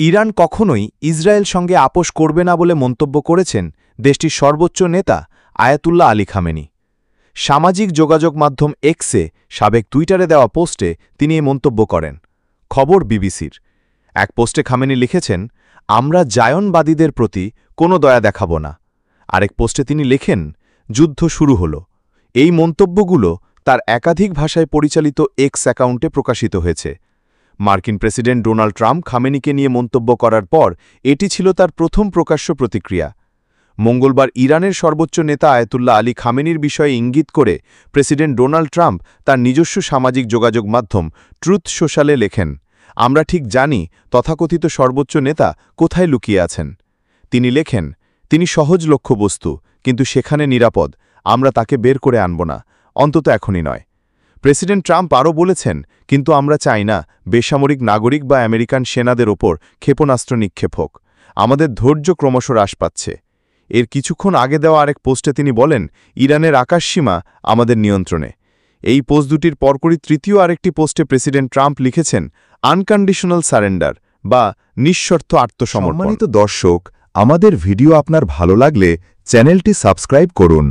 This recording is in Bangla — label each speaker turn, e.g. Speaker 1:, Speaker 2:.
Speaker 1: ইরান কখনোই ইসরায়েল সঙ্গে আপোষ করবে না বলে মন্তব্য করেছেন দেশটির সর্বোচ্চ নেতা আয়াতুল্লাহ আলী খামেনি। সামাজিক যোগাযোগ মাধ্যম এক্সে সাবেক টুইটারে দেওয়া পোস্টে তিনি এই মন্তব্য করেন। খবর বিবিসির। এক পোস্টে খামেনি লিখেছেন, আমরা জায়নবাদীদের প্রতি কোনো দয়া দেখাব না। আরেক পোস্টে তিনি লেখেন, যুদ্ধ শুরু হল। এই মন্তব্যগুলো তার একাধিক ভাষায় পরিচালিত এক্স অ্যাকাউন্টে প্রকাশিত হয়েছে। মার্কিন প্রেসিডেন্ট ডোনাল্ড ট্রাম্প খামেনিকে নিয়ে মন্তব্য করার পর এটি ছিল তার প্রথম প্রকাশ্য প্রতিক্রিয়া। মঙ্গলবার ইরানের সর্বোচ্চ নেতা আয়াতুল্লাহ আলী খামেনির বিষয়ে ইঙ্গিত করে প্রেসিডেন্ট ডোনাল্ড ট্রাম্প তার নিজস্ব সামাজিক যোগাযোগ মাধ্যম ট্রুথ সোশ্যালে লেখেন, আমরা ঠিক জানি তথাকথিত সর্বোচ্চ নেতা কোথায় লুকিয়ে আছেন। তিনি লেখেন, তিনি সহজ লক্ষ্যবস্তু, কিন্তু সেখানে নিরাপদ। আমরা তাকে বের করে আনব না, অন্তত এখনই নয়। প্রেসিডেন্ট ট্রাম্প আরও বলেছেন, কিন্তু আমরা চাই না বেসামরিক নাগরিক বা আমেরিকান সেনাদের ওপর ক্ষেপণাস্ত্র নিক্ষেপ হোক। আমাদের ধৈর্য ক্রমশ হ্রাস পাচ্ছে। এর কিছুক্ষণ আগে দেওয়া আরেক পোস্টে তিনি বলেন, ইরানের আকাশসীমা আমাদের নিয়ন্ত্রণে। এই পোস্ট দুটির পরপরই তৃতীয় আরেকটি পোস্টে প্রেসিডেন্ট ট্রাম্প লিখেছেন, আনকন্ডিশনাল সারেন্ডার বা নিঃশর্ত আত্মসমর্পণ।
Speaker 2: সম্মানিত দর্শক, আমাদের ভিডিও আপনার ভালো লাগলে চ্যানেলটি সাবস্ক্রাইব করুন।